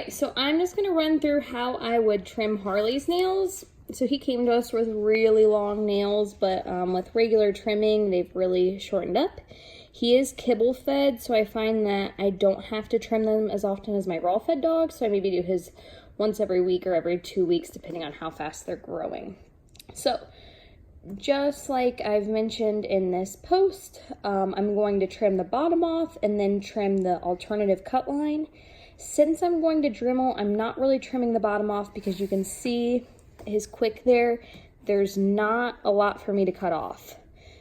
right, so I'm just gonna run through how I would trim Harley's nails. So he came to us with really long nails, but with regular trimming, they've really shortened up. He is kibble fed, so I find that I don't have to trim them as often as my raw fed dog, so I maybe do his once every week or every 2 weeks, depending on how fast they're growing. So, just like I've mentioned in this post, I'm going to trim the bottom off and then trim the alternative cut line. Since I'm going to Dremel, I'm not really trimming the bottom off because you can see his quick there. There's not a lot for me to cut off.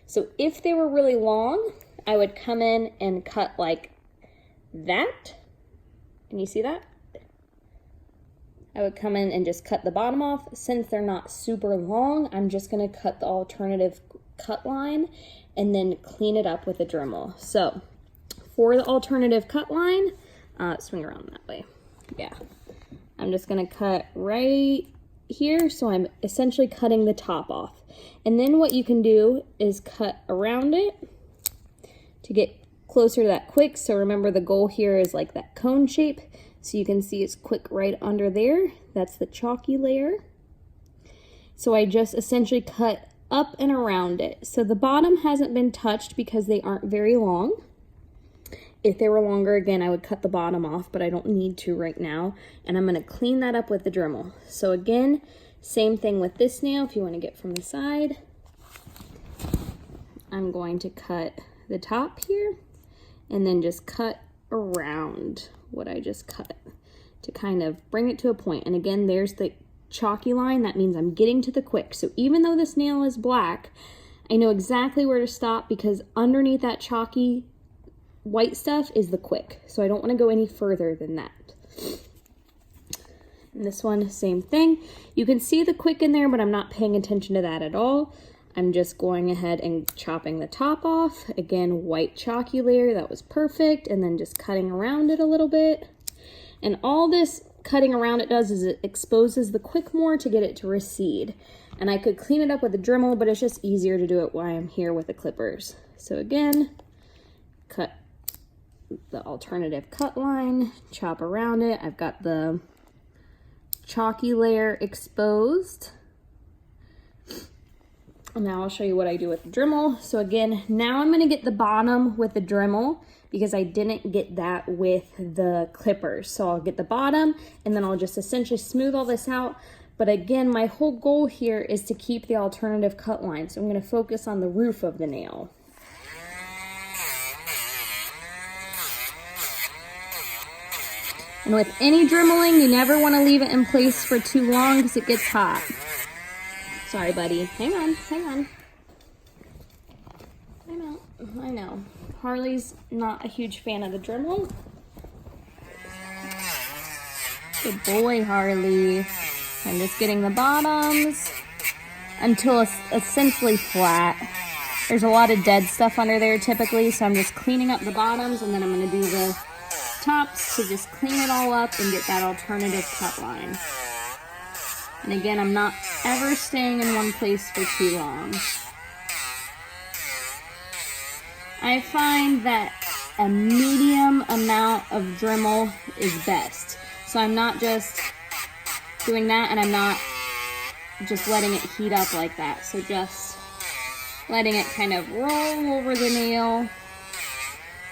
So if they were really long, I would come in and cut like that. Can you see that? I would come in and just cut the bottom off. Since they're not super long, I'm just gonna cut the alternative cut line and then clean it up with a Dremel. So for the alternative cut line, swing around that way. Yeah, I'm just gonna cut right here. So I'm essentially cutting the top off. And then what you can do is cut around it to get closer to that quick. So remember, the goal here is like that cone shape. So you can see it's quick right under there. That's the chalky layer. So I just essentially cut up and around it. So the bottom hasn't been touched because they aren't very long. If they were longer, again, I would cut the bottom off, but I don't need to right now. And I'm gonna clean that up with the Dremel. So again, same thing with this nail. If you wanna get from the side, I'm going to cut the top here and then just cut around what I just cut to kind of bring it to a point. And again, there's the chalky line. That means I'm getting to the quick. So even though this nail is black, I know exactly where to stop because underneath that chalky white stuff is the quick. So I don't want to go any further than that. And this one, same thing. You can see the quick in there, but I'm not paying attention to that at all. I'm just going ahead and chopping the top off. Again, white chalky layer, that was perfect. And then just cutting around it a little bit. And all this cutting around it does is it exposes the quick more to get it to recede. And I could clean it up with a Dremel, but it's just easier to do it while I'm here with the clippers. So again, cut the alternative cut line, chop around it. I've got the chalky layer exposed. And now I'll show you what I do with the Dremel. So again, now I'm gonna get the bottom with the Dremel because I didn't get that with the clippers. So I'll get the bottom and then I'll just essentially smooth all this out. But again, my whole goal here is to keep the alternative cut line. So I'm gonna focus on the roof of the nail. And with any Dremeling, you never wanna leave it in place for too long because it gets hot. Sorry, buddy. Hang on, hang on. I'm out. I know. Harley's not a huge fan of the Dremel. Good boy, Harley. I'm just getting the bottoms until it's essentially flat. There's a lot of dead stuff under there typically, so I'm just cleaning up the bottoms and then I'm gonna do the tops to just clean it all up and get that alternative cut line. And again, I'm not ever staying in one place for too long. I find that a medium amount of Dremel is best. So I'm not just doing that and I'm not just letting it heat up like that. So just letting it kind of roll over the nail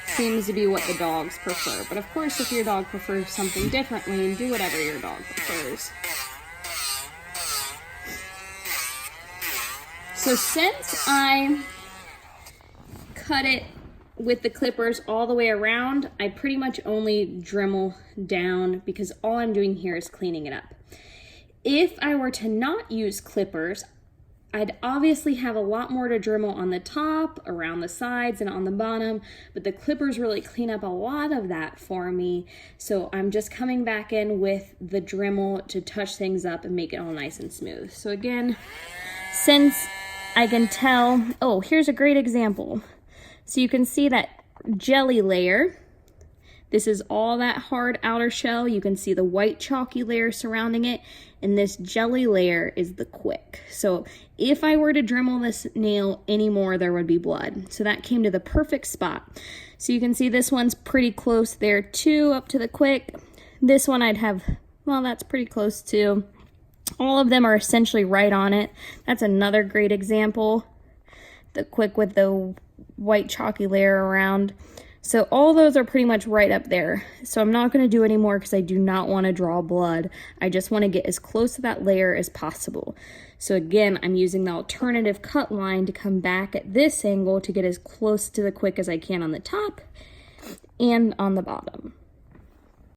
seems to be what the dogs prefer. But of course, if your dog prefers something differently, do whatever your dog prefers. So since I cut it with the clippers all the way around, I pretty much only Dremel down because all I'm doing here is cleaning it up. If I were to not use clippers, I'd obviously have a lot more to Dremel on the top, around the sides, and on the bottom, but the clippers really clean up a lot of that for me. So I'm just coming back in with the Dremel to touch things up and make it all nice and smooth. So again, since I can tell, oh, here's a great example. So you can see that jelly layer. This is all that hard outer shell. You can see the white chalky layer surrounding it, and this jelly layer is the quick. So if I were to Dremel this nail anymore, there would be blood. So that came to the perfect spot. So you can see this one's pretty close there too, up to the quick. This one I'd have, well, that's pretty close to. All of them are essentially right on it. That's another great example. The quick with the white chalky layer around. So all those are pretty much right up there. So I'm not going to do any more because I do not want to draw blood. I just want to get as close to that layer as possible. So again, I'm using the alternative cut line to come back at this angle to get as close to the quick as I can on the top and on the bottom.